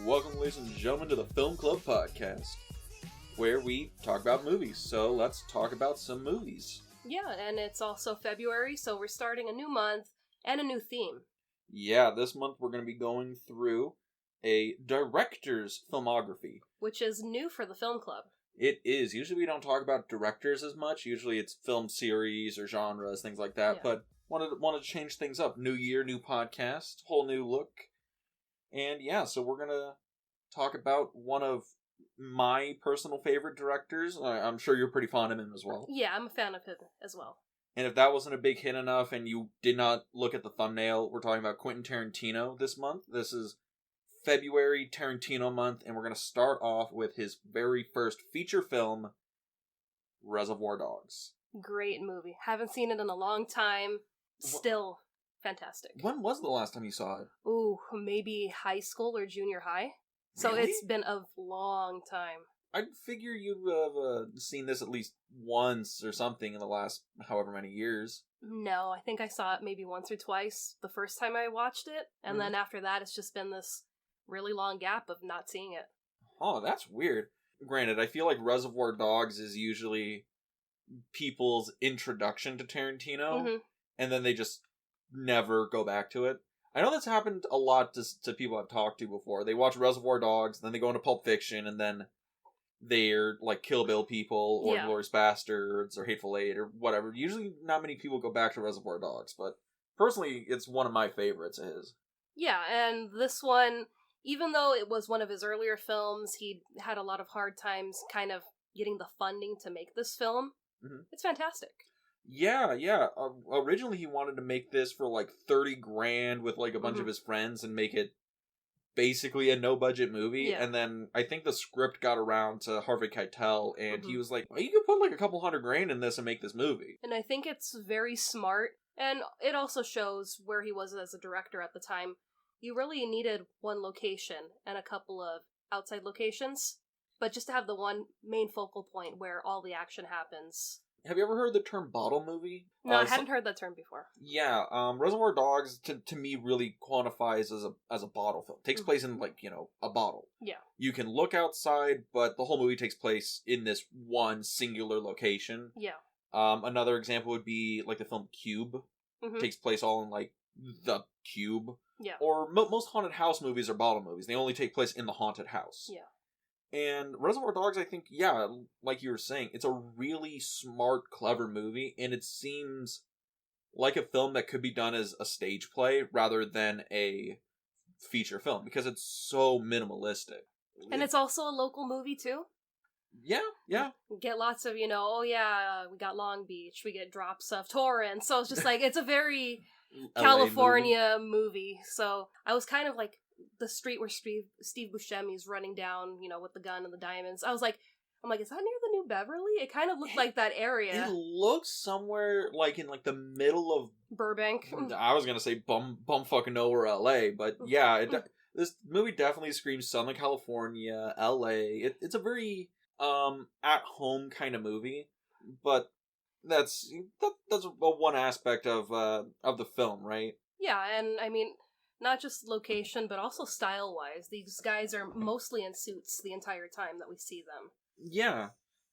Welcome, ladies and gentlemen, to the Film Club Podcast, where we talk about movies. So let's talk about some movies. Yeah, and it's also February, so we're starting a new month and a new theme. Yeah, this month we're going to be going through a director's filmography. Which is new for the Film Club. It is. Usually we don't talk about directors as much. Usually it's film series or genres, things like that. Yeah. But wanted to change things up. New year, new podcast, whole new look. And yeah, so we're going to talk about one of my personal favorite directors. I'm sure you're pretty fond of him as well. Yeah, I'm a fan of him as well. And if that wasn't a big hit enough and you did not look at the thumbnail, we're talking about Quentin Tarantino this month. This is February Tarantino month, and we're going to start off with his very first feature film, Reservoir Dogs. Great movie. Haven't seen it in a long time. Still fantastic. When was the last time you saw it? Ooh, maybe high school or junior high. So Really? It's been a long time. I'd figure you'd have seen this at least once or something in the last however many years. No, I think I saw it maybe once or twice the first time I watched it, and then after that it's just been this really long gap of not seeing it. Oh, that's weird. Granted, I feel like Reservoir Dogs is usually people's introduction to Tarantino, and then they just never go back to it. I know that's happened a lot to people I've talked to before. They watch Reservoir Dogs, then they go into Pulp Fiction, and then they're like Kill Bill people, or Inglourious Bastards, or Hateful Eight, or whatever. Usually not many people go back to Reservoir Dogs, but personally, it's one of my favorites of his. Yeah, and this one, even though it was one of his earlier films, he had a lot of hard times kind of getting the funding to make this film. It's fantastic. Yeah. Originally he wanted to make this for like $30,000 with like a bunch of his friends and make it basically a no-budget movie. Yeah. And then I think the script got around to Harvey Keitel, and he was like, well, you could put like a couple $100,000 in this and make this movie. And I think it's very smart, and it also shows where he was as a director at the time. You really needed one location and a couple of outside locations, but just to have the one main focal point where all the action happens. Have you ever heard the term bottle movie? No, I hadn't heard that term before. Yeah, Reservoir Dogs to me really quantifies as a bottle film. It takes place in like, a bottle. Yeah. You can look outside, but the whole movie takes place in this one singular location. Yeah. Another example would be like the film Cube. It takes place all in like the cube. Yeah. Or most haunted house movies are bottle movies. They only take place in the haunted house. Yeah. And Reservoir Dogs, I think, yeah, like you were saying, it's a really smart, clever movie, and it seems like a film that could be done as a stage play rather than a feature film, because it's so minimalistic. And it's also a local movie, too. Yeah. We get lots of, we got Long Beach, we get drops of Torrance, so it's just like, it's a very California movie. So I was kind of like, the street where Steve Buscemi's running down, with the gun and the diamonds. I'm like, is that near the New Beverly? It kind of looked like that area. It looks somewhere like in like the middle of Burbank. I was gonna say bum fucking nowhere, LA, but yeah, this movie definitely screams Southern California, LA. It's a very at home kind of movie, but that's one aspect of the film, right? Yeah, and I mean, not just location, but also style-wise. These guys are mostly in suits the entire time that we see them. Yeah.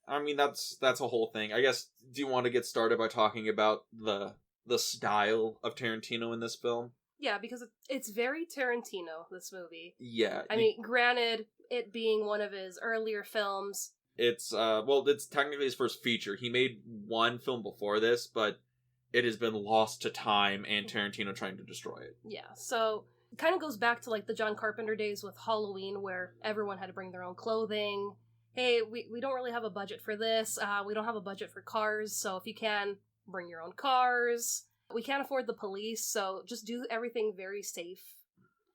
I mean, that's a whole thing. I guess, do you want to get started by talking about the style of Tarantino in this film? Yeah, because it's very Tarantino, this movie. Yeah. I mean, granted, it being one of his earlier films. It's technically his first feature. He made one film before this, but it has been lost to time and Tarantino trying to destroy it. Yeah, so it kind of goes back to like the John Carpenter days with Halloween, where everyone had to bring their own clothing. Hey, we don't really have a budget for this. We don't have a budget for cars, so if you can, bring your own cars. We can't afford the police, so just do everything very safe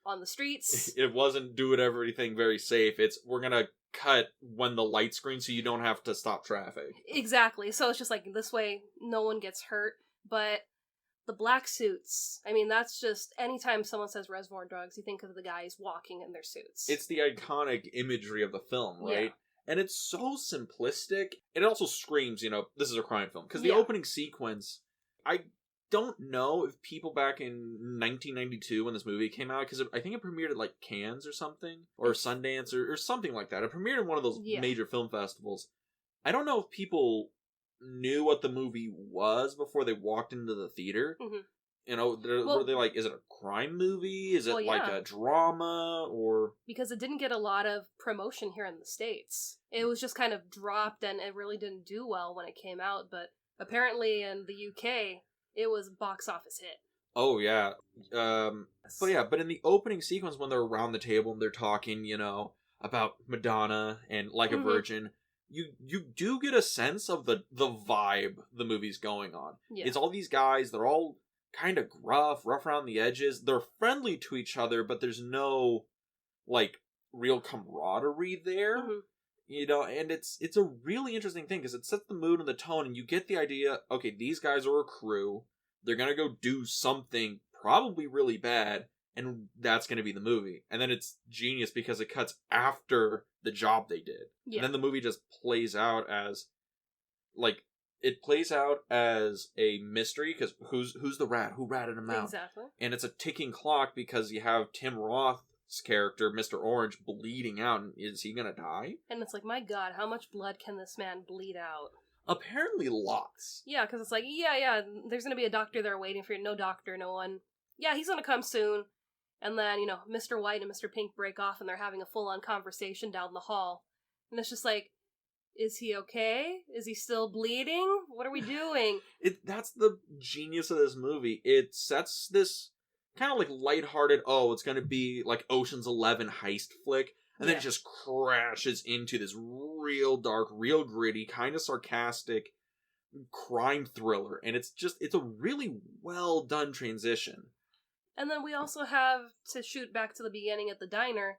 on the streets. It wasn't do everything very safe. It's we're gonna cut when the lights screen so you don't have to stop traffic. Exactly. So it's just like this way no one gets hurt. But the black suits, I mean, that's just, anytime someone says Reservoir Dogs, you think of the guys walking in their suits. It's the iconic imagery of the film, right? Yeah. And it's so simplistic. It also screams, this is a crime film. Because the opening sequence, I don't know if people back in 1992 when this movie came out, because I think it premiered at like Cannes or something, or Sundance or something like that. It premiered in one of those major film festivals. I don't know if people knew what the movie was before they walked into the theater. Mm-hmm. You know, were they like, is it a crime movie? Is it like a drama? Or because it didn't get a lot of promotion here in the States. It was just kind of dropped, and it really didn't do well when it came out. But apparently in the UK, it was a box office hit. Oh, yeah. But in the opening sequence when they're around the table and they're talking, you know, about Madonna and Like a Virgin, you do get a sense of the vibe the movie's going on. Yeah. It's all these guys, they're all kind of rough around the edges. They're friendly to each other, but there's no, like, real camaraderie there. Mm-hmm. You know, and it's a really interesting thing, because it sets the mood and the tone, and you get the idea, okay, these guys are a crew, they're gonna go do something probably really bad, and that's gonna be the movie. And then it's genius because it cuts after the job they did. Yeah. And then the movie just plays out as, like, it plays out as a mystery, because who's the rat? Who ratted him out? Exactly. And it's a ticking clock, because you have Tim Roth's character, Mr. Orange, bleeding out, and is he gonna die? And it's like, my god, how much blood can this man bleed out? Apparently lots. Yeah, because it's like, yeah, there's gonna be a doctor there waiting for you. No doctor, no one. Yeah, he's gonna come soon. And then, you know, Mr. White and Mr. Pink break off, and they're having a full-on conversation down the hall. And it's just like, is he okay? Is he still bleeding? What are we doing? That's the genius of this movie. It sets this kind of like lighthearted, it's going to be like Ocean's 11 heist flick. And then it just crashes into this real dark, real gritty, kind of sarcastic crime thriller. And it's a really well done transition. And then we also have, to shoot back to the beginning at the diner,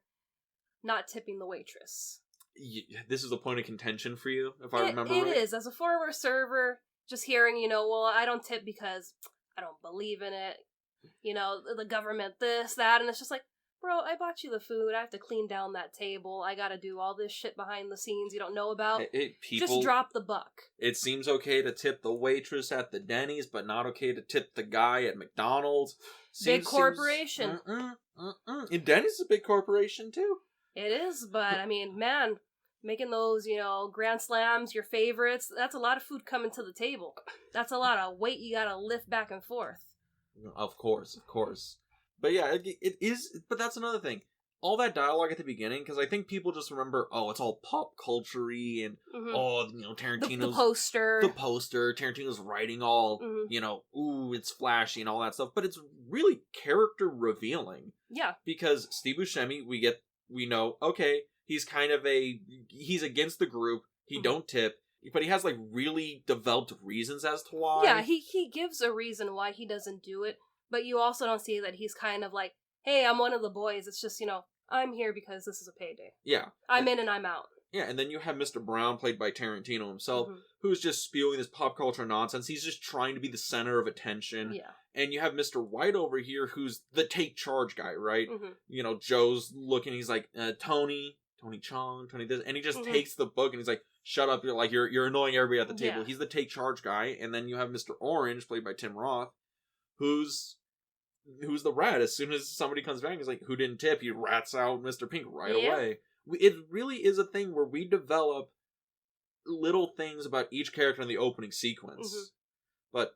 not tipping the waitress. This is a point of contention for you, if I remember right? It is. As a former server, just hearing, you know, well, I don't tip because I don't believe in it. You know, the government, this, that, and it's just like, bro, I bought you the food. I have to clean down that table. I gotta do all this shit behind the scenes you don't know about. Just drop the buck. It seems okay to tip the waitress at the Denny's, but not okay to tip the guy at McDonald's. Big corporation. And Denny's is a big corporation, too. It is, but, I mean, man, making those, you know, Grand Slams, your favorites, that's a lot of food coming to the table. That's a lot of weight you gotta lift back and forth. Of course. But yeah, it is, but that's another thing. All that dialogue at the beginning, because I think people just remember, it's all pop culture-y, and, you know, Tarantino's... The poster, Tarantino's writing all, you know, it's flashy and all that stuff, but it's really character revealing. Yeah. Because Steve Buscemi, we know, okay, he's kind of he's against the group, he don't tip, but he has, like, really developed reasons as to why. Yeah, he gives a reason why he doesn't do it, but you also don't see that he's kind of like, hey, I'm one of the boys, it's just, you know, I'm here because this is a payday. Yeah. I'm in and I'm out. Yeah, and then you have Mr. Brown, played by Tarantino himself, who's just spewing this pop culture nonsense. He's just trying to be the center of attention. Yeah. And you have Mr. White over here, who's the take charge guy, right? You know, Joe's looking, he's like, Tony Chong, Tony this, and he just takes the book and he's like, shut up, you're annoying everybody at the table. Yeah. He's the take charge guy. And then you have Mr. Orange, played by Tim Roth, who's the rat. As soon as somebody comes back, he's like, who didn't tip? He rats out Mr. Pink right away. It really is a thing where we develop little things about each character in the opening sequence. But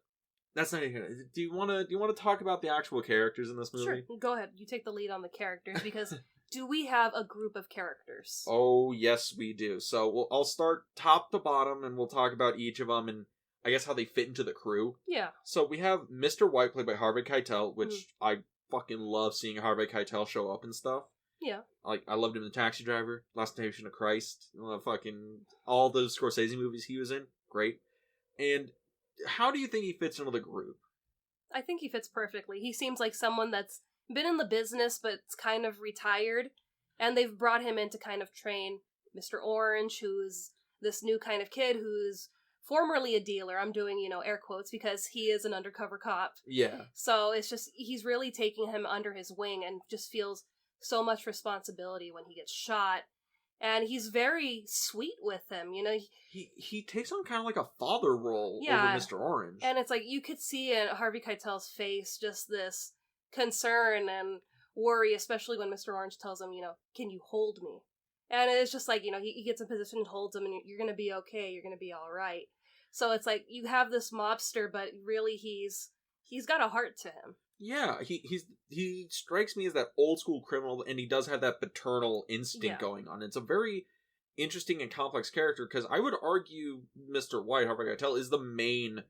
that's not even. Do you want to talk about the actual characters in this movie? Sure, go ahead. You take the lead on the characters, because do we have a group of characters? Oh, yes, we do. So I'll start top to bottom, and we'll talk about each of them and I guess how they fit into the crew. Yeah. So we have Mr. White, played by Harvey Keitel, which I fucking love seeing Harvey Keitel show up and stuff. Yeah. Like, I loved him in The Taxi Driver, Last Temptation of Christ, fucking all those Scorsese movies he was in. Great. And how do you think he fits into the group? I think he fits perfectly. He seems like someone that's been in the business, but it's kind of retired. And they've brought him in to kind of train Mr. Orange, who's this new kind of kid who's formerly a dealer. I'm doing, you know, air quotes because he is an undercover cop. Yeah. So it's just, he's really taking him under his wing and just feels so much responsibility when he gets shot. And he's very sweet with him, you know. He takes on kind of like a father role over Mr. Orange. And it's like, you could see in Harvey Keitel's face just this concern and worry, especially when Mr. Orange tells him, you know, can you hold me? And it's just like, you know, he gets in position and holds him, and you're going to be okay, you're going to be all right. So it's like, you have this mobster, but really he's got a heart to him. Yeah, he strikes me as that old school criminal, and he does have that paternal instinct going on. It's a very interesting and complex character, because I would argue Mr. White, Harvey Keitel, is the main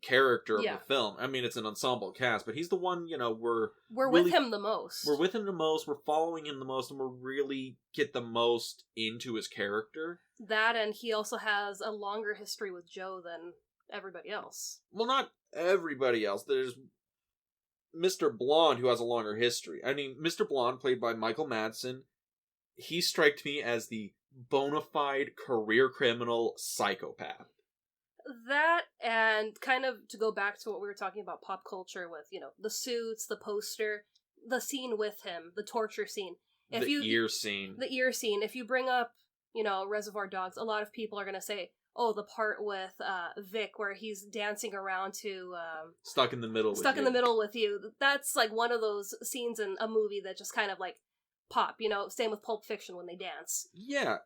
character of the film. I mean, it's an ensemble cast, but he's the one, you know, we're really, with him the most. We're with him the most, we're following him the most, and we're really get the most into his character. That, and he also has a longer history with Joe than everybody else. Well, not everybody else. There's Mr. Blonde, who has a longer history. I mean, Mr. Blonde, played by Michael Madsen, he struck me as the bona fide career criminal psychopath. That, and kind of to go back to what we were talking about pop culture with, you know, the suits, the poster, the scene with him, the torture scene. The ear scene. The ear scene. If you bring up, you know, Reservoir Dogs, a lot of people are going to say, oh, the part with Vic where he's dancing around to... Stuck in the Middle with You. That's like one of those scenes in a movie that just kind of like pop, you know, same with Pulp Fiction when they dance. Yeah,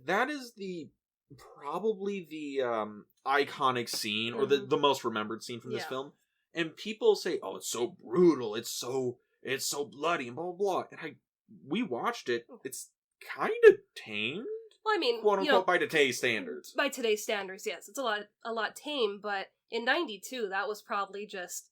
that is probably the iconic scene, or the most remembered scene from this film. And people say, oh, it's so brutal, it's so bloody, and blah, blah, blah. And we watched it, it's kind of tame. Well, I mean, quote unquote, by today's standards. By today's standards, yes. It's a lot tame, but in 92, that was probably just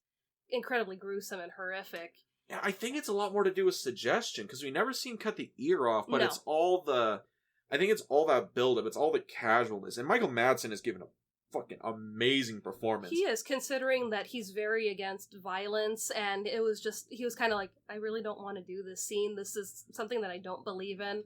incredibly gruesome and horrific. Yeah, I think it's a lot more to do with suggestion, because we never see him cut the ear off, but it's all I think it's all that build-up, it's all the casualness. And Michael Madsen has given a fucking amazing performance. He is, considering that he's very against violence, and he was kind of like, I really don't want to do this scene. This is something that I don't believe in.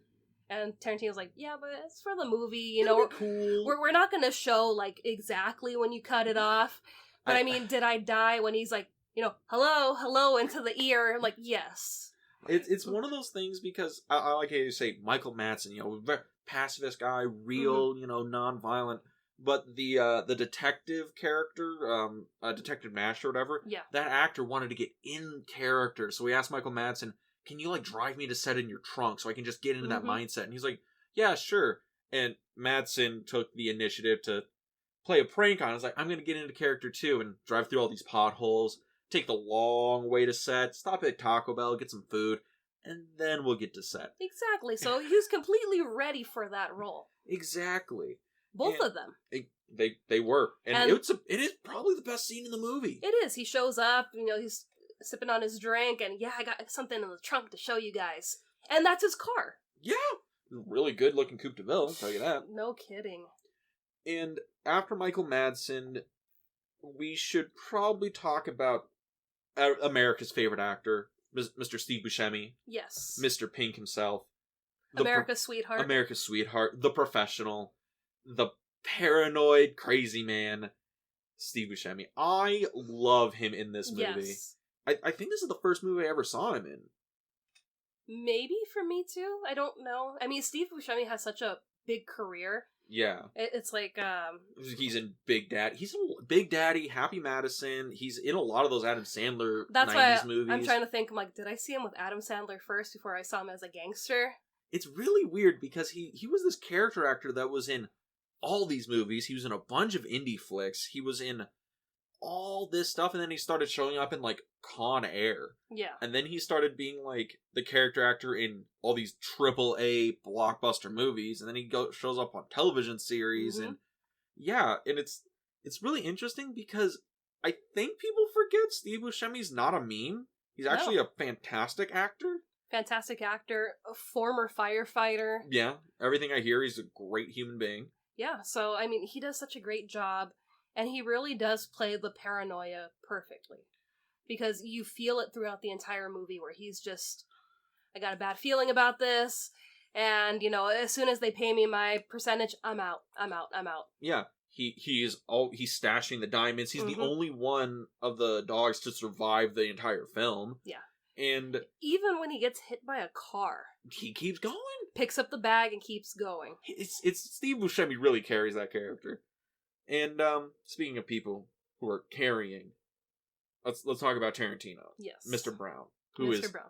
And Tarantino's like, yeah, but it's for the movie, you know. Cool. We're not going to show, like, exactly when you cut it off. But I mean, did I die when he's like, you know, hello, into the ear? I'm like, yes. It's one of those things, because I like how you say Michael Madsen, you know, very pacifist guy, real, you know, non-violent. But the detective character, Detective Nash or whatever, that actor wanted to get in character. So we asked Michael Madsen, can you, like, drive me to set in your trunk so I can just get into that mindset? And he's like, yeah, sure. And Madsen took the initiative to play a prank on it. He's like, I'm going to get into character too and drive through all these potholes, take the long way to set, stop at Taco Bell, get some food, and then we'll get to set. Exactly. So he was completely ready for that role. Exactly. Both of them. They were. And it is probably the best scene in the movie. It is. He shows up, you know, he's sipping on his drink, and I got something in the trunk to show you guys. And that's his car. Yeah. Really good looking Coupe de Ville, I'll tell you that. No kidding. And after Michael Madsen, we should probably talk about America's favorite actor, Mr. Steve Buscemi. Yes. Mr. Pink himself. America's sweetheart. America's sweetheart. The professional. The paranoid, crazy man. Steve Buscemi. I love him in this movie. Yes. I think this is the first movie I ever saw him in. Maybe for me too. I don't know. I mean, Steve Buscemi has such a big career. Yeah. It's like, he's in Big Daddy. He's in Big Daddy, Happy Madison. He's in a lot of those Adam Sandler 90s movies. I'm trying to think, I'm like, did I see him with Adam Sandler first before I saw him as a gangster? It's really weird, because he was this character actor that was in all these movies. He was in a bunch of indie flicks. He was in all this stuff, and then he started showing up in, like, Con Air. Yeah. And then he started being, like, the character actor in all these AAA blockbuster movies, and then he shows up on television series, and yeah, and it's really interesting, because I think people forget Steve Buscemi's not a meme. He's actually a fantastic actor. Fantastic actor, a former firefighter. Yeah, everything I hear, he's a great human being. Yeah, so, I mean, he does such a great job. And he really does play the paranoia perfectly. Because you feel it throughout the entire movie, where he's just, I got a bad feeling about this, and, you know, as soon as they pay me my percentage, I'm out. Yeah, he's stashing the diamonds. He's the only one of the dogs to survive the entire film. Yeah. And even when he gets hit by a car, he keeps going. Picks up the bag and keeps going. It's Steve Buscemi really carries that character. And speaking of people who are carrying, let's talk about Tarantino. Yes. Mr. Brown, who Mr. is Brown.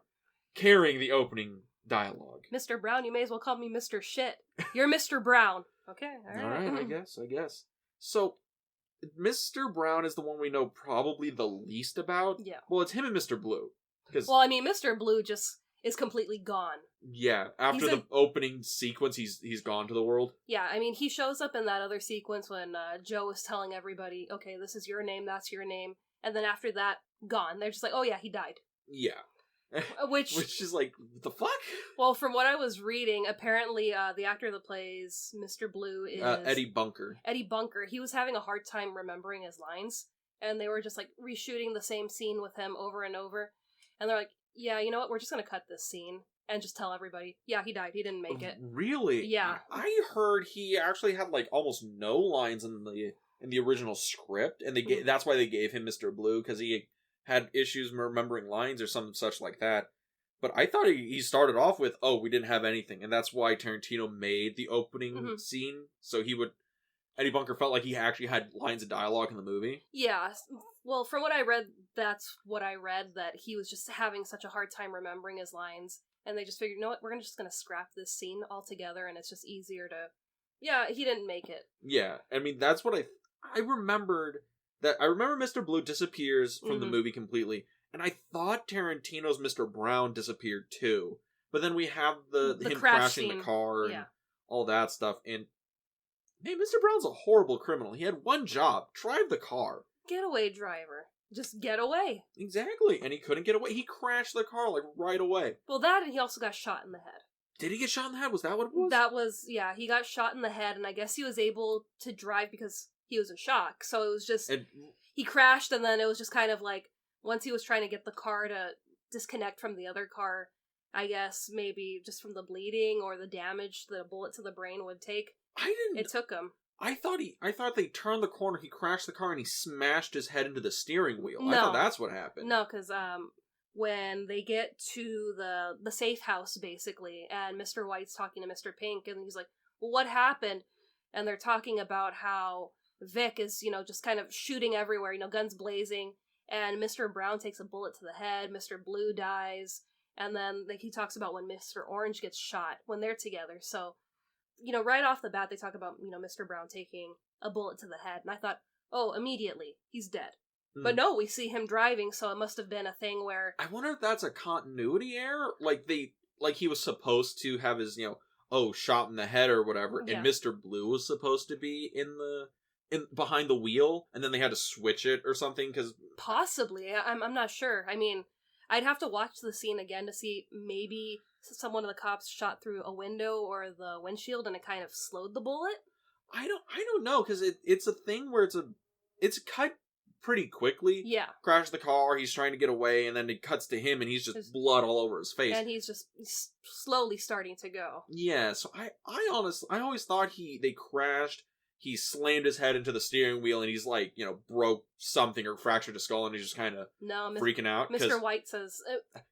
carrying the opening dialogue. Mr. Brown, you may as well call me Mr. Shit. You're Mr. Brown. Okay, all right. I guess. So, Mr. Brown is the one we know probably the least about. Yeah. Well, it's him and Mr. Blue. Well, I mean, Mr. Blue just is completely gone. Yeah, after the opening sequence, he's gone to the world. Yeah, I mean, he shows up in that other sequence when Joe is telling everybody, okay, this is your name, that's your name. And then after that, gone. They're just like, oh yeah, he died. Yeah. Which is like, what the fuck? Well, from what I was reading, apparently the actor that plays Mr. Blue is... Eddie Bunker. Eddie Bunker. He was having a hard time remembering his lines, and they were just like reshooting the same scene with him over and over. And they're like, yeah, you know what, we're just going to cut this scene and just tell everybody, yeah, he died, he didn't make it. Really? Yeah. I heard he actually had like almost no lines in the original script, and that's why they gave him Mr. Blue, because he had issues remembering lines or something such like that. But I thought he started off with, oh, we didn't have anything, and that's why Tarantino made the opening scene, so Eddie Bunker felt like he actually had lines of dialogue in the movie. Yeah, well, from what I read, that's what I read, that he was just having such a hard time remembering his lines, and they just figured, you know what, we're just going to scrap this scene altogether, and it's just easier to... Yeah, he didn't make it. Yeah, I mean, that's what I remembered... I remember Mr. Blue disappears from the movie completely, and I thought Tarantino's Mr. Brown disappeared too. But then we have him crashing the car and all that stuff, and man, Mr. Brown's a horrible criminal. He had one job: drive the car. Getaway driver. Just get away. Exactly, and he couldn't get away. He crashed the car like right away. Well, that, and he also got shot in the head. Did he get shot in the head? Was that what it was? That was, yeah, he got shot in the head, and I guess he was able to drive because he was in shock. So it was just, he crashed, and then it was just kind of like, once he was trying to get the car to disconnect from the other car, I guess maybe just from the bleeding or the damage that a bullet to the brain would take, it took him. I thought they turned the corner, he crashed the car, and he smashed his head into the steering wheel. No. I thought that's what happened. No, because when they get to the safe house, basically, and Mr. White's talking to Mr. Pink, and he's like, well, what happened? And they're talking about how Vic is, just kind of shooting everywhere, guns blazing, and Mr. Brown takes a bullet to the head, Mr. Blue dies, and then he talks about when Mr. Orange gets shot, when they're together. So, right off the bat, they talk about, Mr. Brown taking a bullet to the head, and I thought, oh, immediately, he's dead. But no, we see him driving, so it must have been a thing where... I wonder if that's a continuity error? Like he was supposed to have his, shot in the head or whatever, and Mr. Blue was supposed to be in behind the wheel, and then they had to switch it or something, because... Possibly. I'm not sure. I mean, I'd have to watch the scene again to see maybe someone of the cops shot through a window or the windshield, and it kind of slowed the bullet. I don't know, because it's a thing where it's cut pretty quickly. Yeah. Crashed the car, he's trying to get away, and then it cuts to him, and he's just blood all over his face. And he's just slowly starting to go. Yeah, so I always thought they crashed, he slammed his head into the steering wheel, and he's like, broke something or fractured his skull, and he's just kind of freaking out. Mr. White says...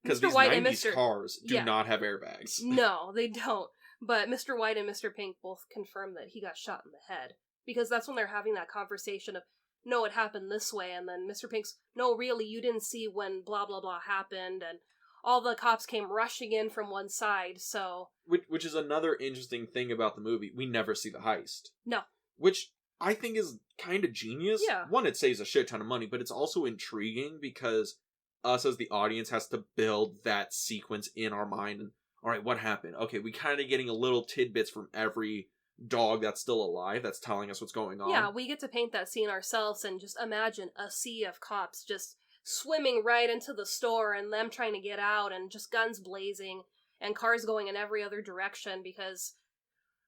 Because these White 90s cars do not have airbags. No, they don't. But Mr. White and Mr. Pink both confirm that he got shot in the head. Because that's when they're having that conversation of, no, it happened this way, and then Mr. Pink's, no, really, you didn't see when blah, blah, blah happened, and all the cops came rushing in from one side, so... Which is another interesting thing about the movie. We never see the heist. No. Which I think is kind of genius. Yeah. One, it saves a shit ton of money, but it's also intriguing because us as the audience has to build that sequence in our mind, and, alright, what happened? Okay, we kind of getting a little tidbits from every dog that's still alive that's telling us what's going on. Yeah, we get to paint that scene ourselves and just imagine a sea of cops just swimming right into the store and them trying to get out and just guns blazing and cars going in every other direction, because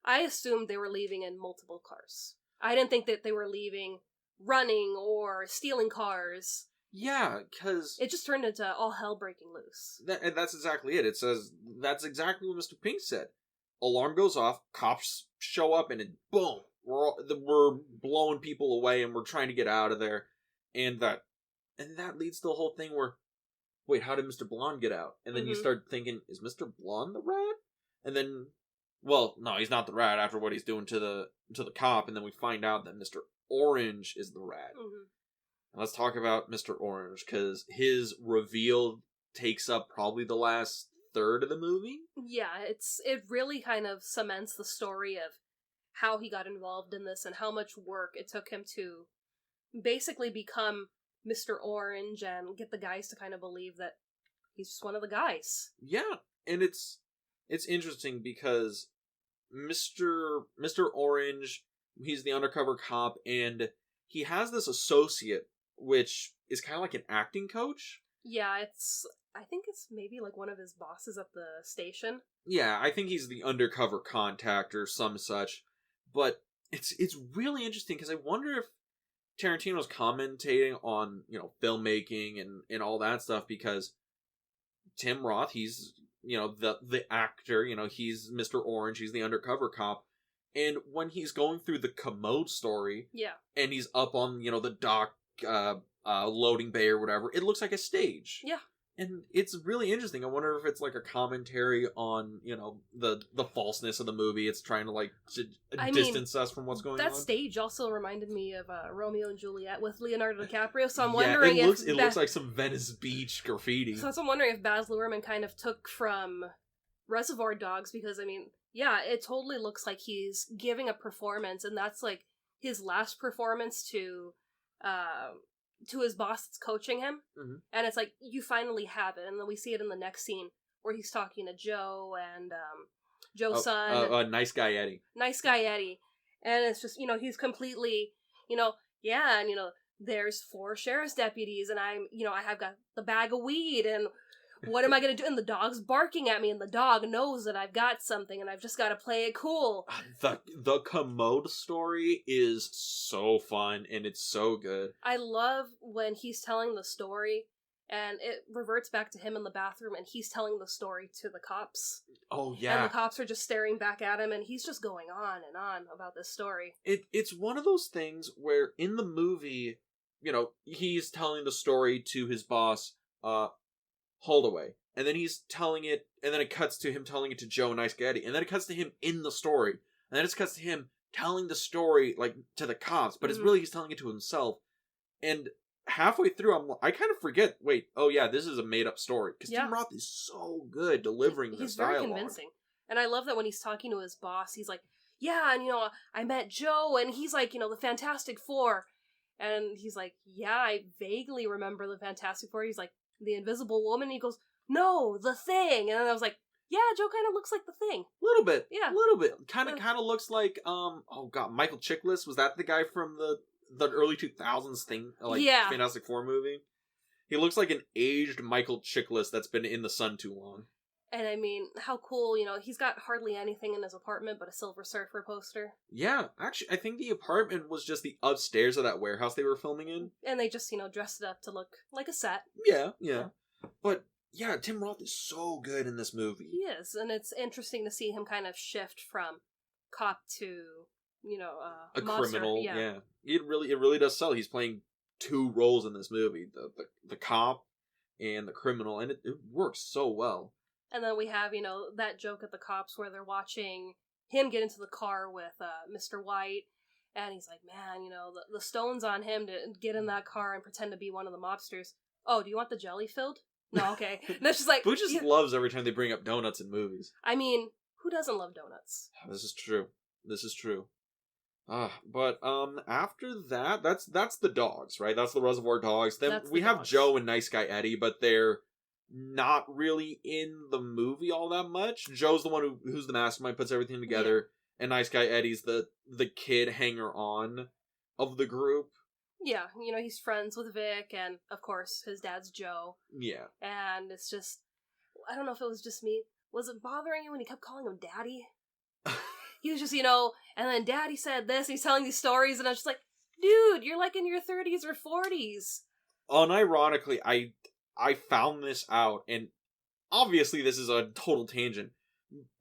I assumed they were leaving in multiple cars. I didn't think that they were leaving running or stealing cars. Yeah, because... It just turned into all hell breaking loose. And that's exactly it. It says, that's exactly what Mr. Pink said. Alarm goes off, cops show up, and boom, we're blowing people away, and we're trying to get out of there, and that leads to the whole thing where, wait, how did Mr. Blonde get out? And then you start thinking, is Mr. Blonde the rat? And then, well, no, he's not the rat after what he's doing to the cop, and then we find out that Mr. Orange is the rat. And let's talk about Mr. Orange, because his reveal takes up probably the last third of the movie. Yeah, it really kind of cements the story of how he got involved in this and how much work it took him to basically become Mr. Orange and get the guys to kind of believe that he's just one of the guys. Yeah, and it's interesting because Mr. Orange, he's the undercover cop, and he has this associate, which is kind of like an acting coach. Yeah, I think it's maybe like one of his bosses at the station. Yeah, I think he's the undercover contact or some such. But it's really interesting because I wonder if Tarantino's commentating on, filmmaking and all that stuff, because Tim Roth, he's, the actor, he's Mr. Orange, he's the undercover cop. And when he's going through the commode story, and he's up on, the dock, loading bay or whatever, it looks like a stage. Yeah. And it's really interesting. I wonder if it's like a commentary on, the falseness of the movie. It's trying to distance us from what's going on. That stage also reminded me of Romeo and Juliet with Leonardo DiCaprio. So I'm wondering if it looks like some Venice Beach graffiti. So I'm wondering if Baz Luhrmann kind of took from Reservoir Dogs, because it totally looks like he's giving a performance, and that's like his last performance to his boss that's coaching him. And it's like, you finally have it. And then we see it in the next scene where he's talking to Joe and Joe's son. Nice guy Eddie. Nice guy Eddie. And it's just, he's completely, and, there's 4 sheriff's deputies, and I have got the bag of weed, and what am I going to do? And the dog's barking at me, and the dog knows that I've got something, and I've just got to play it cool. The commode story is so fun, and it's so good. I love when he's telling the story, and it reverts back to him in the bathroom, and he's telling the story to the cops. Oh, yeah. And the cops are just staring back at him, and he's just going on and on about this story. It's one of those things where in the movie, he's telling the story to his boss, Holdaway, and then he's telling it, and then it cuts to him telling it to Joe, Nice guy Eddie, and then it cuts to him in the story, and then it cuts to him telling the story to the cops, but it's really he's telling it to himself. And halfway through, I kind of forget. Wait, oh yeah, this is a made up story, because Tim Roth is so good delivering this dialogue. He's very convincing, and I love that when he's talking to his boss, he's like, "Yeah, and I met Joe, and he's like, the Fantastic Four," and he's like, "Yeah, I vaguely remember the Fantastic Four." He's like, "The Invisible Woman?" He goes, "No, the Thing." And then I was like, yeah, Joe kind of looks like the Thing. A little bit. Yeah. A little bit. Kind of looks like, oh god, Michael Chiklis. Was that the guy from the early 2000s thing? Fantastic Four movie? He looks like an aged Michael Chiklis that's been in the sun too long. And I mean, how cool, he's got hardly anything in his apartment but a Silver Surfer poster. Yeah, actually, I think the apartment was just the upstairs of that warehouse they were filming in. And they just, dressed it up to look like a set. Yeah. But, yeah, Tim Roth is so good in this movie. He is, and it's interesting to see him kind of shift from cop to, a monster. Criminal, yeah. It really does sell. He's playing 2 roles in this movie, the cop and the criminal, and it works so well. And then we have, that joke at the cops where they're watching him get into the car with Mr. White, and he's like, man, the stone's on him to get in that car and pretend to be one of the mobsters. Oh, do you want the jelly filled? No, okay. That's just like... Boo just loves every time they bring up donuts in movies. I mean, who doesn't love donuts? This is true. But after that, that's the dogs, right? That's the Reservoir Dogs. Then we have Joe and Nice Guy Eddie, but they're not really in the movie all that much. Joe's the one who's the mastermind, puts everything together, and Nice Guy Eddie's the kid hanger-on of the group. Yeah, he's friends with Vic, and of course his dad's Joe. Yeah. And it's just, I don't know if it was just me. Was it bothering you when he kept calling him Daddy? He was just, and then Daddy said this, and he's telling these stories, and I was just like, dude, you're like in your 30s or 40s. Unironically, I found this out, and obviously this is a total tangent,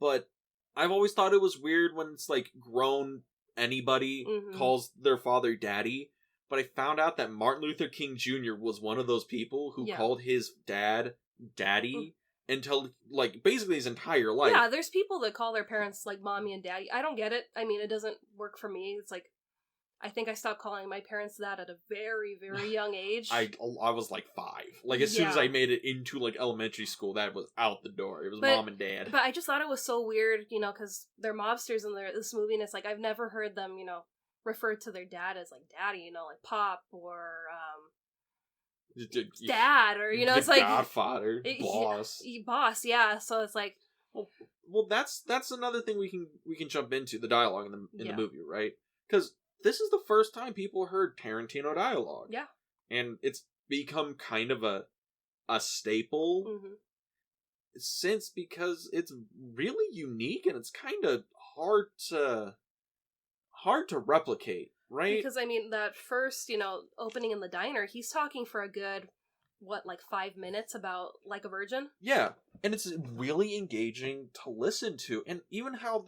but I've always thought it was weird when it's like grown anybody calls their father Daddy, but I found out that Martin Luther King Jr. was one of those people who called his dad Daddy until, like, basically his entire life. Yeah, there's people that call their parents, like, Mommy and Daddy. I don't get it. I mean, it doesn't work for me. It's like, I think I stopped calling my parents that at a very, very young age. I was like 5. Like, as soon as I made it into, like, elementary school, that was out the door. It was Mom and Dad. But I just thought it was so weird, you know, because they're mobsters in this movie, and it's like, I've never heard them, you know, refer to their dad as, like, Daddy, you know, like Pop or, Dad, or, you know, it's like... Godfather, Boss. Boss, yeah, so it's like... Well, that's another thing we can jump into, the dialogue in the movie, right? Because this is the first time people heard Tarantino dialogue. Yeah. And it's become kind of a staple since, because it's really unique and it's kind of hard to replicate, right? Because, I mean, that first, you know, opening in the diner, he's talking for a good, 5 minutes about Like a Virgin? Yeah, and it's really engaging to listen to. And even how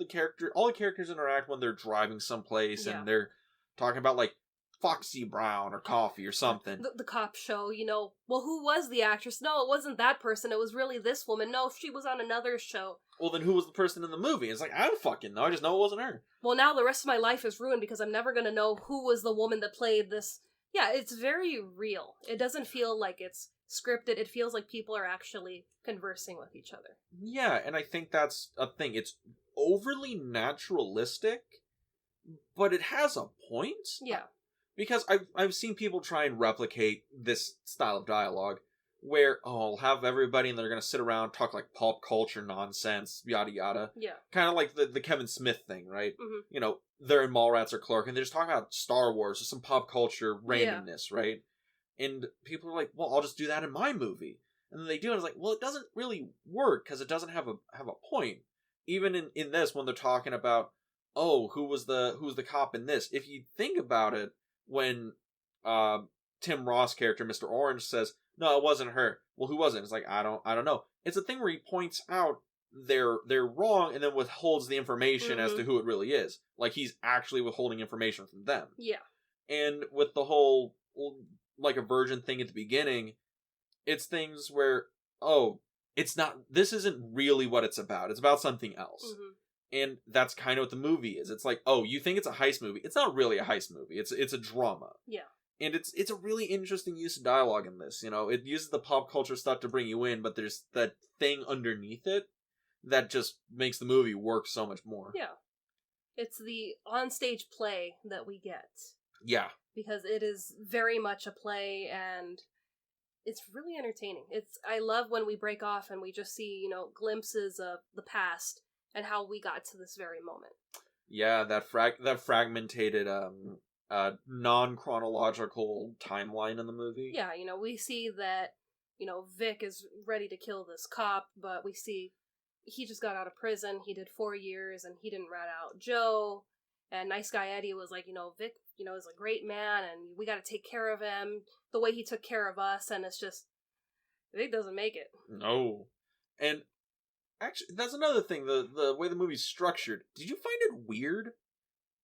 all the characters interact when they're driving someplace and they're talking about, like, Foxy Brown or coffee or something. The cop show, you know, well, who was the actress? No, it wasn't that person, it was really this woman. No, she was on another show. Well, then who was the person in the movie? It's like, I don't fucking know, I just know it wasn't her. Well, now the rest of my life is ruined because I'm never gonna know who was the woman that played this. Yeah, it's very real. It doesn't feel like it's scripted. It feels like people are actually conversing with each other. Yeah, and I think that's a thing. It's overly naturalistic, but it has a point. Yeah. Because I've seen people try and replicate this style of dialogue where, I'll have everybody and they're going to sit around, talk like pop culture nonsense, yada yada. Yeah. Kind of like the Kevin Smith thing, right? Mm-hmm. You know, they're in Mallrats or Clark and they're just talking about Star Wars or some pop culture randomness, right? And people are like, well, I'll just do that in my movie. And then they do, and it's like, well, it doesn't really work because it doesn't have a point. Even in this, when they're talking about, who's the cop in this? If you think about it, when Tim Ross' character, Mr. Orange, says, no, it wasn't her. Well, who was it? It's like, I don't know. It's a thing where he points out they're wrong and then withholds the information as to who it really is. Like, he's actually withholding information from them. Yeah. And with the whole, Like a Virgin thing at the beginning, it's things where, this isn't really what it's about. It's about something else. Mm-hmm. And that's kind of what the movie is. It's like, you think it's a heist movie. It's not really a heist movie. It's a drama. Yeah. And it's a really interesting use of dialogue in this. You know, it uses the pop culture stuff to bring you in, but there's that thing underneath it that just makes the movie work so much more. Yeah. It's the onstage play that we get. Yeah. Because it is very much a play, and it's really entertaining. I love when we break off and we just see, you know, glimpses of the past and how we got to this very moment. Yeah, that fragmented, non-chronological timeline in the movie. Yeah, you know, we see that, you know, Vic is ready to kill this cop, but we see he just got out of prison. He did 4 years, and he didn't rat out Joe. And Nice Guy Eddie was like, you know, Vic, you know, is a great man, and we got to take care of him the way he took care of us. And it's just, Vic doesn't make it. No. And actually, that's another thing, the way the movie's structured. Did you find it weird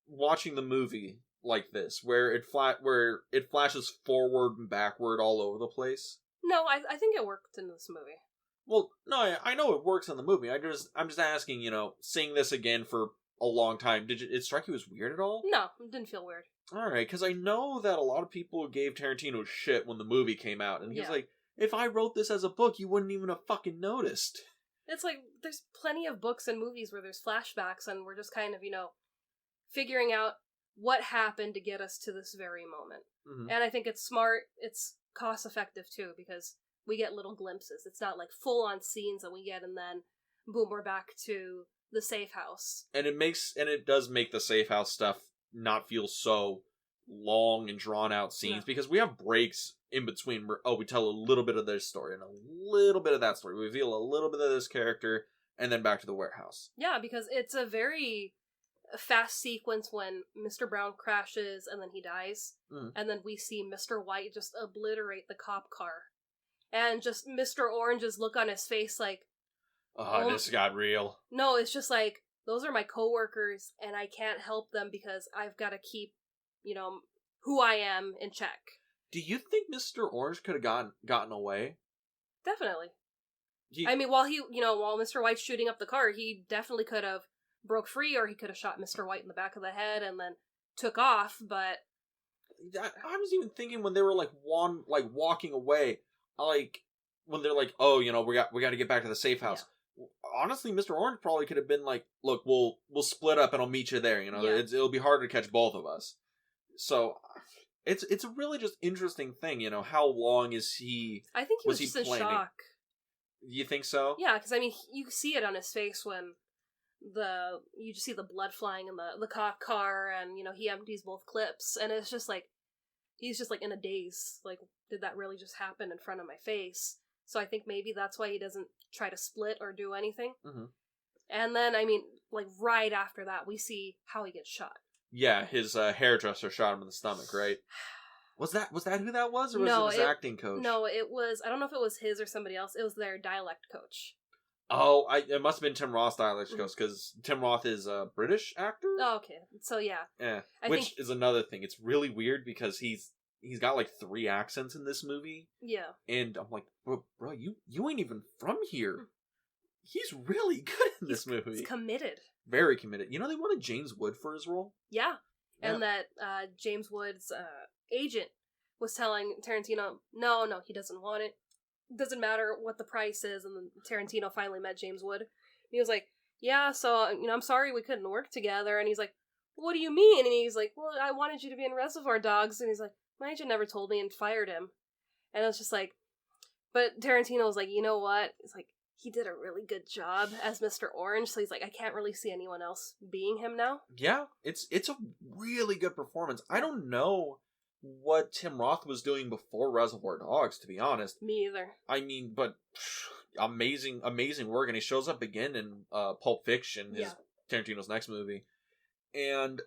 watching the movie like this, where it flashes forward and backward all over the place? No, I think it worked in this movie. Well, no, I know it works in the movie. I'm just asking, you know, seeing this again for a long time, did it strike you as weird at all? No, it didn't feel weird. Alright, because I know that a lot of people gave Tarantino shit when the movie came out, and he's like, if I wrote this as a book, you wouldn't even have fucking noticed. It's like, there's plenty of books and movies where there's flashbacks, and we're just kind of, you know, figuring out what happened to get us to this very moment. Mm-hmm. And I think it's smart, it's cost-effective too, because we get little glimpses. It's not like full-on scenes that we get, and then, boom, we're back to the safe house. And it does make the safe house stuff not feel so long and drawn out scenes, because we have breaks in between where, we tell a little bit of their story and a little bit of that story. We reveal a little bit of this character and then back to the warehouse. Yeah, because it's a very fast sequence when Mr. Brown crashes and then he dies. Mm. And then we see Mr. White just obliterate the cop car. And just Mr. Orange's look on his face like, this got real. No, it's just like, those are my coworkers, and I can't help them because I've got to keep, you know, who I am in check. Do you think Mr. Orange could have gotten away? Definitely. I mean, while Mr. White's shooting up the car, he definitely could have broke free, or he could have shot Mr. White in the back of the head and then took off, but... I was even thinking when they were, walking away, when they're like, oh, we got to get back to the safe house. Yeah. Honestly, Mr. Orange probably could have been like, look, we'll split up and I'll meet you there, It'll be harder to catch both of us. So... It's a really just interesting thing, how long is he... I think he was just in shock. You think so? Yeah, because, I mean, you see it on his face when you just see the blood flying in the cop car, and, he empties both clips, and it's just like, he's just, in a daze. Like, did that really just happen in front of my face? So I think maybe that's why he doesn't try to split or do anything. Mm-hmm. And then, I mean, right after that, we see how he gets shot. Yeah, his hairdresser shot him in the stomach, right? Was that who that was, or was it his acting coach? No, it was. I don't know if it was his or somebody else. It was their dialect coach. Oh, it must have been Tim Roth's dialect coach, because Tim Roth is a British actor. Oh, okay. So yeah. Yeah, which is another thing. It's really weird because he's got 3 accents in this movie. Yeah. And I'm like, bro, you ain't even from here. He's really good in this movie. He's committed. Very committed. They wanted James Wood for his role? Yeah. And that James Wood's agent was telling Tarantino, no, he doesn't want it. Doesn't matter what the price is. And then Tarantino finally met James Wood. And he was like, yeah, so, I'm sorry we couldn't work together. And he's like, what do you mean? And he's like, well, I wanted you to be in Reservoir Dogs. And he's like, my agent never told me, and fired him. And it was just like, but Tarantino was like, you know what? It's like, he did a really good job as Mr. Orange, so he's like, I can't really see anyone else being him now. Yeah, it's a really good performance. I don't know what Tim Roth was doing before Reservoir Dogs, to be honest. Me either. I mean, but amazing work, and he shows up again in Pulp Fiction, Tarantino's next movie. And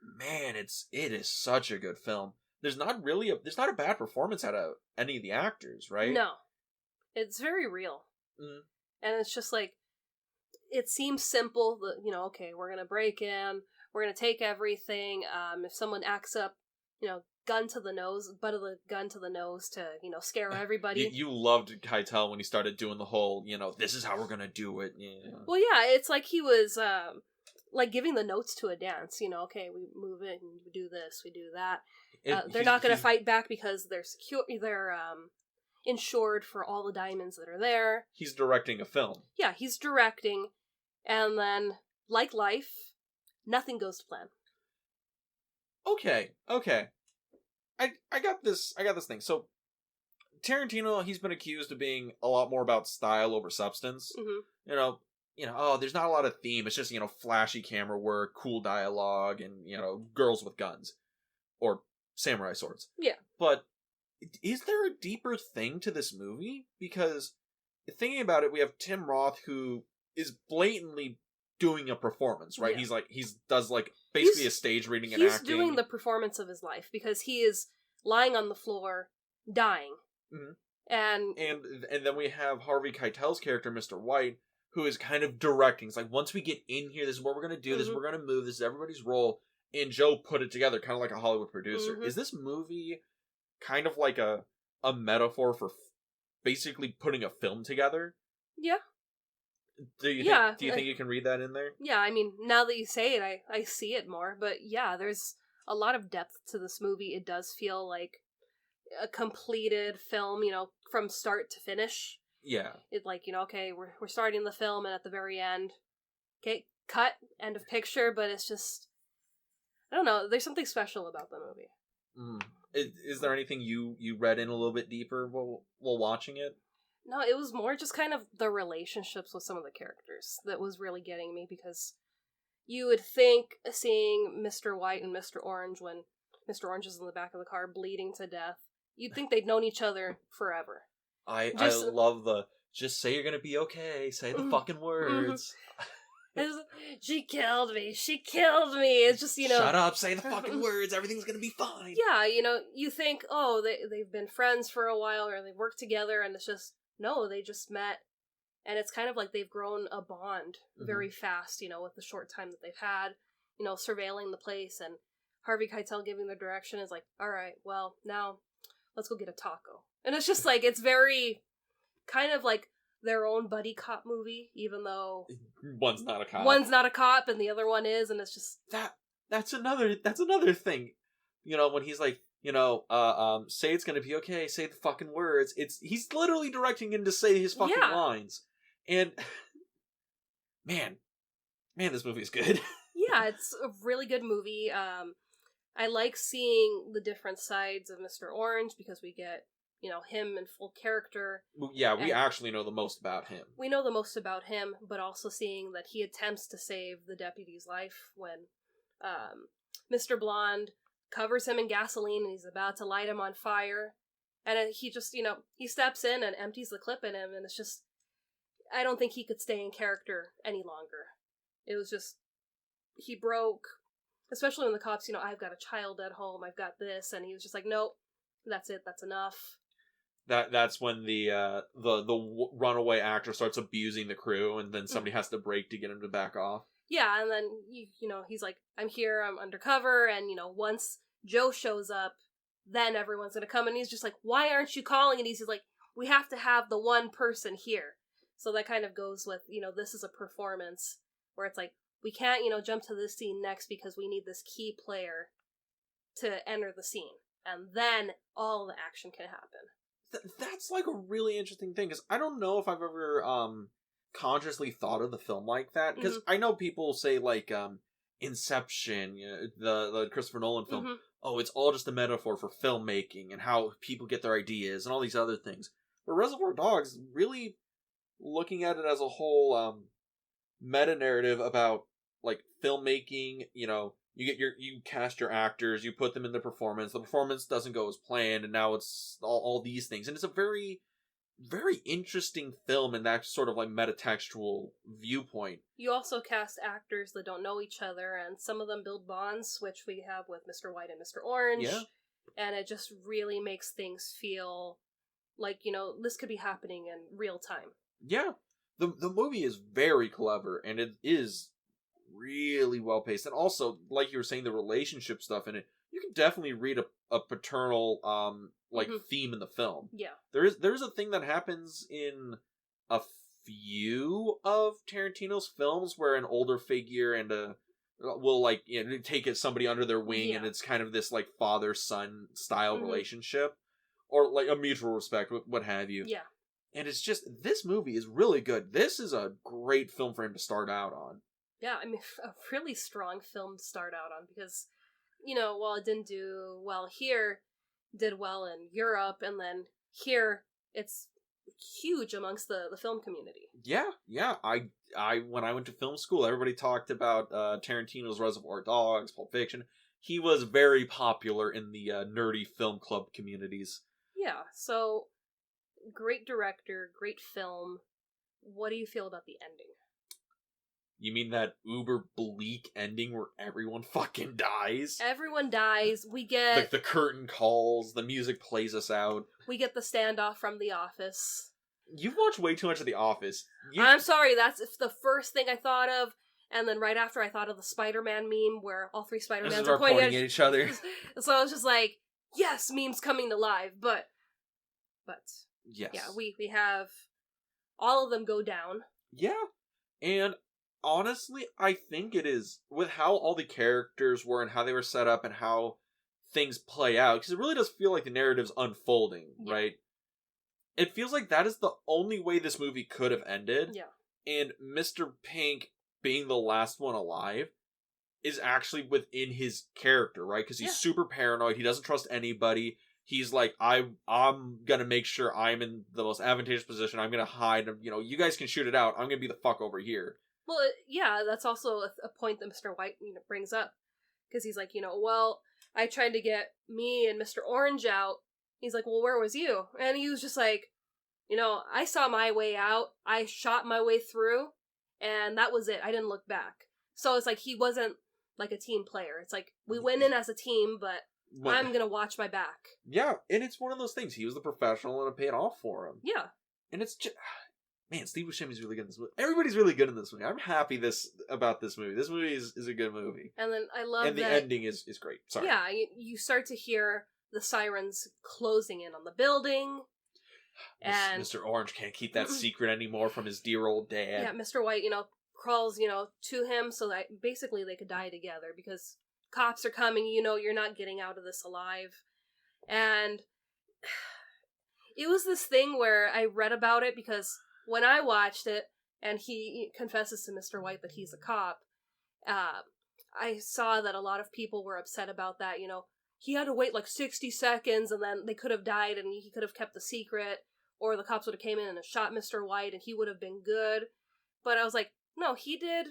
man, it is such a good film. There's not a bad performance out of any of the actors, right? No. It's very real. Mm. And it's just it seems simple that, okay, we're gonna break in, we're gonna take everything, if someone acts up, gun to the nose to, scare everybody. You loved Keitel when he started doing the whole, this is how we're gonna do it. Yeah. Well, yeah, it's like he was, giving the notes to a dance, okay, we move it and we do this, we do that. They're not gonna fight back because they're secure, they're, insured for all the diamonds that are there. He's directing a film. Yeah, he's directing, and then, like life, nothing goes to plan. Okay. I got this thing. So, Tarantino, he's been accused of being a lot more about style over substance. Mm-hmm. There's not a lot of theme. It's just, flashy camera work, cool dialogue, and, girls with guns. Or samurai swords. Yeah. But is there a deeper thing to this movie? Because thinking about it, we have Tim Roth, who is blatantly doing a performance, right? Yeah. He's basically a stage reading and acting. He's doing the performance of his life because he is lying on the floor, dying. Mm-hmm. And then we have Harvey Keitel's character, Mr. White, who is kind of directing. It's like, once we get in here, this is what we're going to do, mm-hmm. This is what we're going to move, this is everybody's role, and Joe put it together, kind of like a Hollywood producer. Mm-hmm. Is this movie kind of like a metaphor for basically putting a film together? Yeah. Do you think you can read that in there? Yeah, I mean, now that you say it, I see it more. But yeah, there's a lot of depth to this movie. It does feel like a completed film, from start to finish. Yeah. It okay, we're starting the film, and at the very end, okay, cut, end of picture. But it's just, I don't know. There's something special about the movie. Mm. Is there anything you read in a little bit deeper while watching it? No, it was more just kind of the relationships with some of the characters that was really getting me, because you would think seeing Mr. White and Mr. Orange, when Mr. Orange is in the back of the car bleeding to death, you'd think they'd known each other forever. I love just say you're gonna be okay, say the fucking words. She killed me. It's just, shut up, say the fucking words, everything's gonna be fine. Yeah, you think, oh, they've been friends for a while, or they've worked together, and it's just, no, they just met, and it's kind of like they've grown a bond very fast, with the short time that they've had, surveilling the place, and Harvey Keitel giving the direction is like, all right, well, now let's go get a taco. And it's just like, it's very kind of like their own buddy cop movie, even though one's not a cop. One's not a cop and the other one is, and it's just that's another thing. You know, when he's like, you know, say it's gonna be okay, say the fucking words. He's literally directing him to say his fucking lines. And man, this movie is good. Yeah, it's a really good movie. I like seeing the different sides of Mr. Orange because we get, you know, him in full character. Yeah, we actually know the most about him. We know the most about him, but also seeing that he attempts to save the deputy's life when Mr. Blonde covers him in gasoline and he's about to light him on fire. And he just, you know, he steps in and empties the clip in him, and it's just, I don't think he could stay in character any longer. It was just, he broke, especially when the cops, you know, I've got a child at home, I've got this, and he was just like, nope, that's it, that's enough. That's when the runaway actor starts abusing the crew, and then somebody has to break to get him to back off. Yeah, and then, you know, he's like, I'm here, I'm undercover, and, you know, once Joe shows up, then everyone's gonna come, and he's just like, why aren't you calling? And he's like, we have to have the one person here. So that kind of goes with, you know, this is a performance, where it's like, we can't, you know, jump to this scene next because we need this key player to enter the scene. And then all the action can happen. That's like a really interesting thing, because I don't know if I've ever consciously thought of the film like that. Because I know people say, like, Inception, you know, the Christopher Nolan film, oh, it's all just a metaphor for filmmaking and how people get their ideas and all these other things. But Reservoir Dogs, really looking at it as a whole meta-narrative about, like, filmmaking, you know, you cast your actors, you put them in the performance doesn't go as planned, and now it's all these things. And it's a very, very interesting film in that sort of, like, metatextual viewpoint. You also cast actors that don't know each other, and some of them build bonds, which we have with Mr. White and Mr. Orange. Yeah. And it just really makes things feel like, you know, this could be happening in real time. Yeah. The movie is very clever, and it is really well paced. And also, like you were saying, the relationship stuff in it, you can definitely read a paternal theme in the film. Yeah. There's a thing that happens in a few of Tarantino's films where an older figure and will, like, you know, take somebody under their wing, and it's kind of this, like, father-son style relationship, or like a mutual respect, what have you. Yeah. And it's just, this movie is really good. This is a great film for him to start out on. Yeah, I mean, a really strong film to start out on, because, you know, while it didn't do well here, did well in Europe, and then here, it's huge amongst the film community. Yeah. I when I went to film school, everybody talked about Tarantino's Reservoir Dogs, Pulp Fiction. He was very popular in the nerdy film club communities. Yeah, so great director, great film. What do you feel about the ending? You mean that uber bleak ending where everyone fucking dies? Everyone dies. We get... The curtain calls, the music plays us out. We get the standoff from The Office. You've watched way too much of The Office. I'm sorry, that's the first thing I thought of, and then right after I thought of the Spider-Man meme where all three Spider-Mans are pointing at each other. So I was just like, yes, memes coming to life, but yes. Yeah, we have all of them go down. Yeah, and honestly, I think it is, with how all the characters were and how they were set up and how things play out, because it really does feel like the narrative's unfolding, right? It feels like that is the only way this movie could have ended. Yeah. And Mr. Pink, being the last one alive, is actually within his character, right? Because he's super paranoid, he doesn't trust anybody. He's like, I'm gonna make sure I'm in the most advantageous position, I'm gonna hide, you know, you guys can shoot it out, I'm gonna be the fuck over here. Well, yeah, that's also a point that Mr. White, you know, brings up. Because he's like, you know, well, I tried to get me and Mr. Orange out. He's like, well, where was you? And he was just like, you know, I saw my way out. I shot my way through. And that was it. I didn't look back. So it's like, he wasn't like a team player. It's like, we went in as a team, but I'm going to watch my back. Yeah, and it's one of those things. He was the professional and it paid off for him. Yeah. And it's just... man, Steve Buscemi's really good in this movie. Everybody's really good in this movie. I'm happy about this movie. This movie is a good movie. And then I love and the ending is great. Sorry. Yeah, you start to hear the sirens closing in on the building. And Mr. Orange can't keep that secret anymore from his dear old dad. Yeah, Mr. White, crawls, to him so that basically they could die together because cops are coming, you're not getting out of this alive. And it was this thing where I read about it because when I watched it and he confesses to Mr. White that he's a cop, I saw that a lot of people were upset about that, he had to wait like 60 seconds and then they could have died and he could have kept the secret, or the cops would have came in and shot Mr. White and he would have been good. But I was like, no, he did,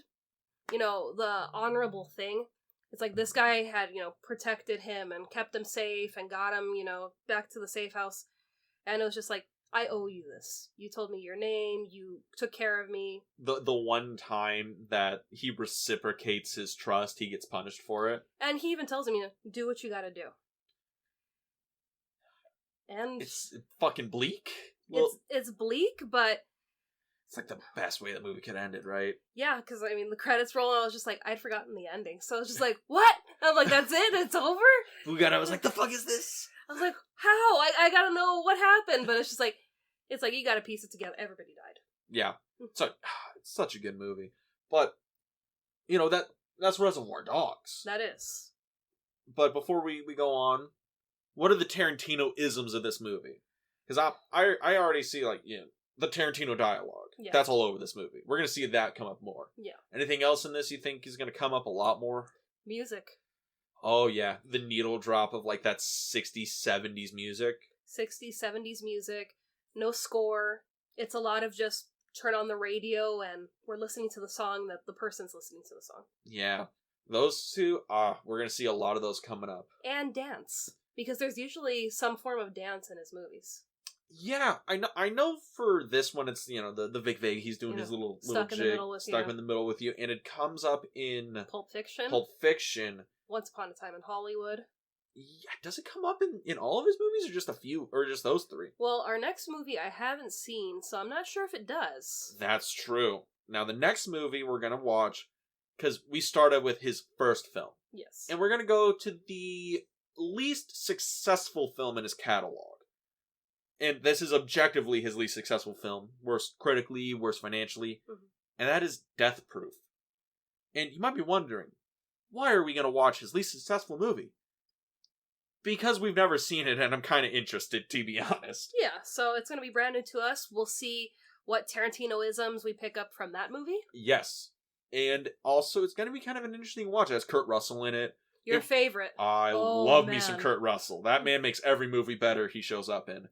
the honorable thing. It's like this guy had, protected him and kept him safe and got him, back to the safe house. And it was just like, I owe you this. You told me your name. You took care of me. The one time that he reciprocates his trust, he gets punished for it. And he even tells him, do what you gotta do. And it's fucking bleak. Well, it's bleak, but it's like the best way the movie could end it, right? Yeah, because the credits roll and I was just like, I'd forgotten the ending. So I was just like, what? I'm like, that's it? It's over? Bugatti was like, the fuck is this? I was like, how? I gotta know what happened. But it's like, you gotta piece it together. Everybody died. Yeah. So it's such a good movie. But, that's Reservoir Dogs. That is. But before we go on, what are the Tarantino-isms of this movie? Because I already see, the Tarantino Dialogue. Yeah. That's all over this movie. We're going to see that come up more. Yeah. Anything else in this you think is going to come up a lot more? Music. Oh, yeah. The needle drop of, that 60s, 70s music. 60s, 70s music. No score. It's a lot of just turn on the radio and we're listening to the song that the person's listening to the song. Yeah. Those two, we're going to see a lot of those coming up. And dance. Because there's usually some form of dance in his movies. Yeah, I know for this one it's, the Vic Vega, he's doing his little stuck jig, in the middle with stuck in the middle with you, and it comes up in Pulp Fiction. Once Upon a Time in Hollywood. Yeah, does it come up in all of his movies or just a few, or just those three? Well, our next movie I haven't seen, so I'm not sure if it does. That's true. Now, the next movie we're going to watch, because we started with his first film. Yes. And we're going to go to the least successful film in his catalog. And this is objectively his least successful film. Worst critically, worst financially. Mm-hmm. And that is Death Proof. And you might be wondering, why are we going to watch his least successful movie? Because we've never seen it, and I'm kind of interested, to be honest. Yeah, so it's going to be brand new to us. We'll see what Tarantino-isms we pick up from that movie. Yes. And also, it's going to be kind of an interesting watch. It has Kurt Russell in it. Your favorite. I love me some Kurt Russell. That man makes every movie better he shows up in.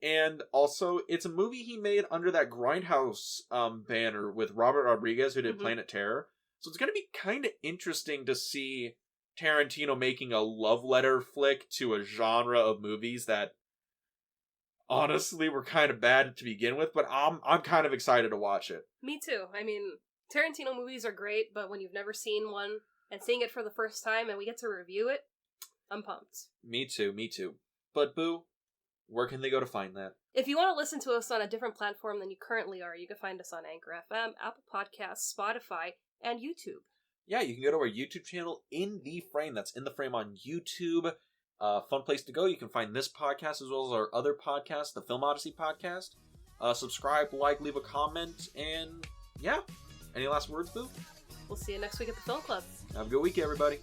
And also, it's a movie he made under that Grindhouse banner with Robert Rodriguez, who did Planet Terror. So it's going to be kind of interesting to see Tarantino making a love letter flick to a genre of movies that honestly were kind of bad to begin with, but I'm kind of excited to watch it. Me too. Tarantino movies are great, but when you've never seen one and seeing it for the first time and we get to review it, I'm pumped. Me too. But Boo, where can they go to find that? If you want to listen to us on a different platform than you currently are, you can find us on Anchor FM, Apple Podcasts, Spotify, and YouTube. Yeah, you can go to our YouTube channel, In the Frame. That's In the Frame on YouTube. Fun place to go. You can find this podcast as well as our other podcast, the Film Odyssey podcast. Subscribe, leave a comment, and yeah. Any last words, Boo? We'll see you next week at the Film Club. Have a good week, everybody.